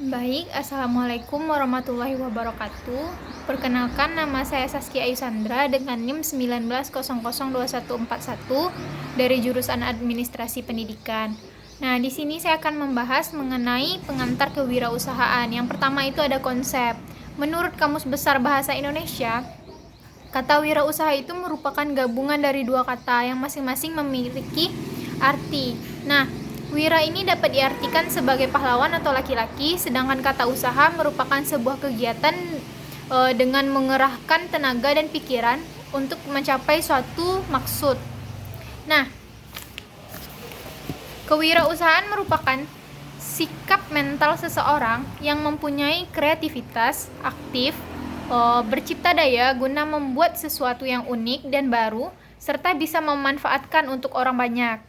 Baik, Assalamualaikum warahmatullahi wabarakatuh. Perkenalkan, nama saya Saskia Ayu Sandra dengan NIM 19002141 dari jurusan Administrasi Pendidikan. Nah, di sini saya akan membahas mengenai pengantar kewirausahaan. Yang pertama itu ada konsep. Menurut Kamus Besar Bahasa Indonesia, kata wirausaha itu merupakan gabungan dari dua kata yang masing-masing memiliki arti. Nah, wira ini dapat diartikan sebagai pahlawan atau laki-laki, sedangkan kata usaha merupakan sebuah kegiatan dengan mengerahkan tenaga dan pikiran untuk mencapai suatu maksud. Nah, kewirausahaan merupakan sikap mental seseorang yang mempunyai kreativitas, aktif, bercipta daya guna membuat sesuatu yang unik dan baru, serta bisa memanfaatkan untuk orang banyak.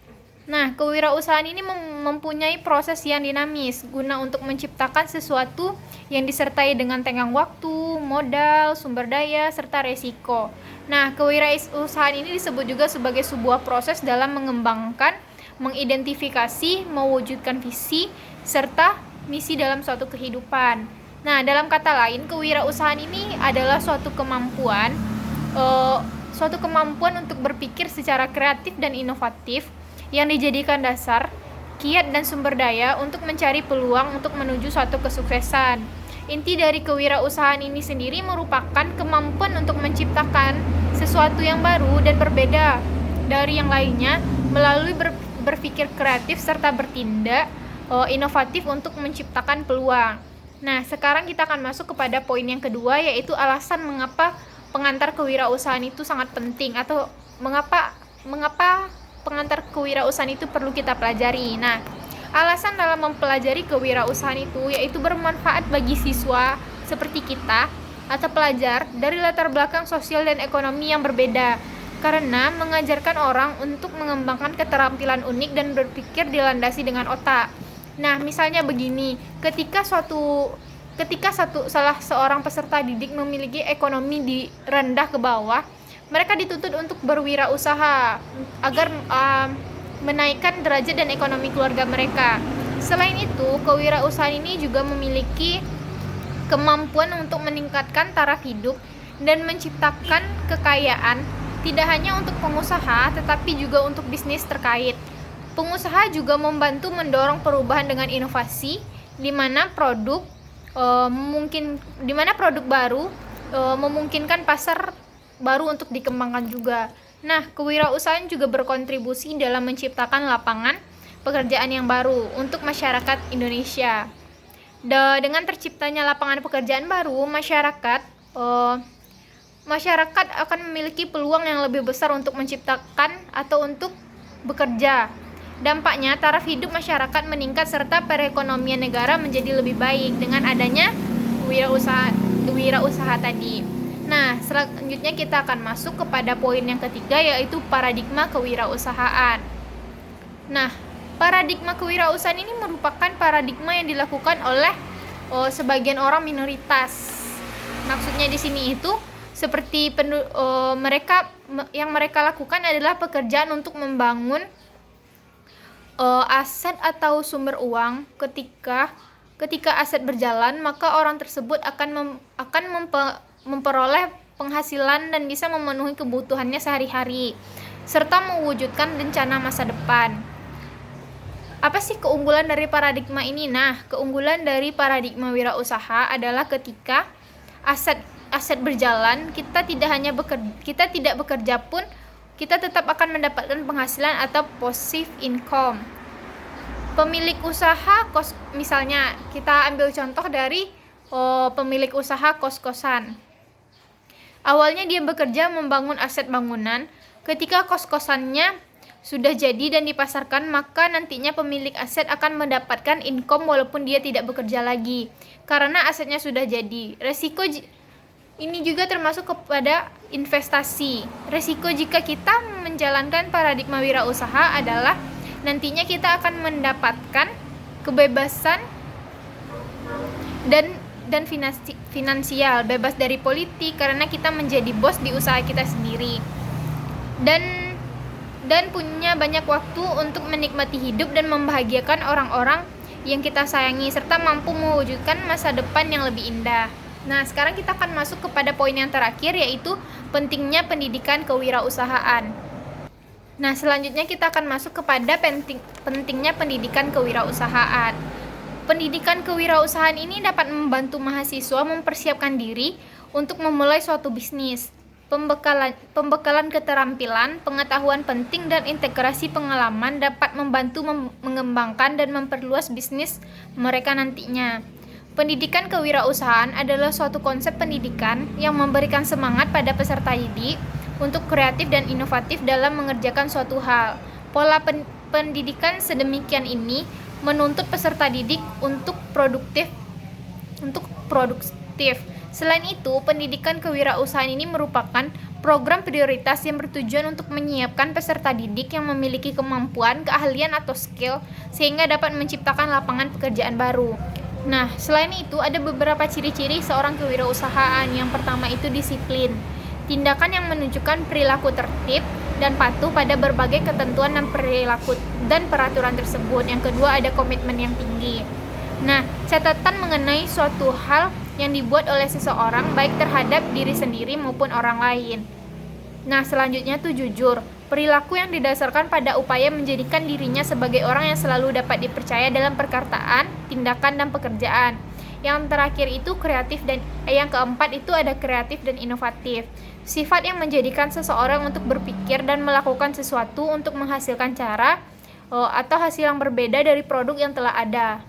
Nah, kewirausahaan ini mempunyai proses yang dinamis guna untuk menciptakan sesuatu yang disertai dengan tenggang waktu, modal, sumber daya, serta resiko. Nah, kewirausahaan ini disebut juga sebagai sebuah proses dalam mengembangkan, mengidentifikasi, mewujudkan visi, serta misi dalam suatu kehidupan. Nah, dalam kata lain, kewirausahaan ini adalah suatu kemampuan untuk berpikir secara kreatif dan inovatif yang dijadikan dasar, kiat dan sumber daya untuk mencari peluang untuk menuju suatu kesuksesan. Inti dari kewirausahaan ini sendiri merupakan kemampuan untuk menciptakan sesuatu yang baru dan berbeda dari yang lainnya melalui berpikir kreatif serta bertindak inovatif untuk menciptakan peluang. Nah, sekarang kita akan masuk kepada poin yang kedua, yaitu alasan mengapa pengantar kewirausahaan itu sangat penting, atau mengapa pengantar kewirausahaan itu perlu kita pelajari. Nah, alasan dalam mempelajari kewirausahaan itu yaitu bermanfaat bagi siswa seperti kita atau pelajar dari latar belakang sosial dan ekonomi yang berbeda, karena mengajarkan orang untuk mengembangkan keterampilan unik dan berpikir dilandasi dengan otak. Nah, misalnya begini, ketika salah seorang peserta didik memiliki ekonomi di rendah ke bawah, mereka dituntut untuk berwirausaha agar menaikkan derajat dan ekonomi keluarga mereka. Selain itu, kewirausahaan ini juga memiliki kemampuan untuk meningkatkan taraf hidup dan menciptakan kekayaan, tidak hanya untuk pengusaha tetapi juga untuk bisnis terkait. Pengusaha juga membantu mendorong perubahan dengan inovasi, di mana produk baru memungkinkan pasar baru untuk dikembangkan juga. Nah, kewirausahaan juga berkontribusi dalam menciptakan lapangan pekerjaan yang baru untuk masyarakat Indonesia. Dengan terciptanya lapangan pekerjaan baru, masyarakat akan memiliki peluang yang lebih besar untuk menciptakan atau untuk bekerja. Dampaknya, taraf hidup masyarakat meningkat serta perekonomian negara menjadi lebih baik dengan adanya wirausaha tadi. Nah, selanjutnya kita akan masuk kepada poin yang ketiga, yaitu paradigma kewirausahaan. Nah, paradigma kewirausahaan ini merupakan paradigma yang dilakukan oleh sebagian orang minoritas. Maksudnya di sini itu seperti mereka lakukan adalah pekerjaan untuk membangun aset atau sumber uang. Ketika aset berjalan, maka orang tersebut akan memperoleh penghasilan dan bisa memenuhi kebutuhannya sehari-hari, serta mewujudkan rencana masa depan. Apa sih keunggulan dari paradigma ini? Nah, keunggulan dari paradigma wirausaha adalah ketika aset berjalan, kita tidak bekerja pun kita tetap akan mendapatkan penghasilan atau passive income. Pemilik usaha misalnya kita ambil contoh dari pemilik usaha kos-kosan. Awalnya dia bekerja membangun aset bangunan. Ketika kos-kosannya sudah jadi dan dipasarkan, maka nantinya pemilik aset akan mendapatkan income walaupun dia tidak bekerja lagi, karena asetnya sudah jadi. Resiko ini juga termasuk kepada investasi. Resiko jika kita menjalankan paradigma wirausaha adalah nantinya kita akan mendapatkan kebebasan dan finansial, bebas dari politik karena kita menjadi bos di usaha kita sendiri, dan punya banyak waktu untuk menikmati hidup dan membahagiakan orang-orang yang kita sayangi, serta mampu mewujudkan masa depan yang lebih indah. Nah, sekarang kita akan masuk kepada poin yang terakhir, yaitu pentingnya pendidikan kewirausahaan. Nah, selanjutnya kita akan masuk kepada pentingnya pendidikan kewirausahaan. Pendidikan kewirausahaan ini dapat membantu mahasiswa mempersiapkan diri untuk memulai suatu bisnis. Pembekalan keterampilan, pengetahuan penting, dan integrasi pengalaman dapat membantu mengembangkan dan memperluas bisnis mereka nantinya. Pendidikan kewirausahaan adalah suatu konsep pendidikan yang memberikan semangat pada peserta didik untuk kreatif dan inovatif dalam mengerjakan suatu hal. Pola pendidikan sedemikian ini menuntut peserta didik untuk produktif. Selain itu, pendidikan kewirausahaan ini merupakan program prioritas yang bertujuan untuk menyiapkan peserta didik yang memiliki kemampuan, keahlian, atau skill sehingga dapat menciptakan lapangan pekerjaan baru. Nah, selain itu ada beberapa ciri-ciri seorang kewirausahaan. Yang pertama itu disiplin. Tindakan yang menunjukkan perilaku tertib dan patuh pada berbagai ketentuan dan perilaku dan peraturan tersebut. Yang kedua ada komitmen yang tinggi. Nah, catatan mengenai suatu hal yang dibuat oleh seseorang baik terhadap diri sendiri maupun orang lain. Nah, selanjutnya tuh jujur. Perilaku yang didasarkan pada upaya menjadikan dirinya sebagai orang yang selalu dapat dipercaya dalam perkataan, tindakan, dan pekerjaan. Yang terakhir itu kreatif, dan yang keempat itu ada kreatif dan inovatif. Sifat yang menjadikan seseorang untuk berpikir dan melakukan sesuatu untuk menghasilkan cara atau hasil yang berbeda dari produk yang telah ada.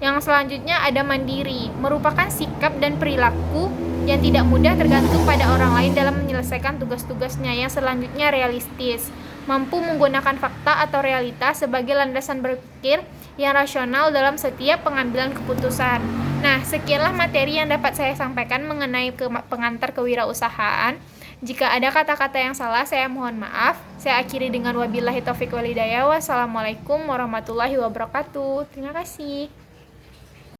Yang selanjutnya ada mandiri, merupakan sikap dan perilaku yang tidak mudah tergantung pada orang lain dalam menyelesaikan tugas-tugasnya. Yang selanjutnya realistis, mampu menggunakan fakta atau realitas sebagai landasan berpikir yang rasional dalam setiap pengambilan keputusan. Nah, sekianlah materi yang dapat saya sampaikan mengenai pengantar kewirausahaan. Jika ada kata-kata yang salah, saya mohon maaf. Saya akhiri dengan wabillahi taufiq wal hidayah. Wassalamualaikum warahmatullahi wabarakatuh. Terima kasih.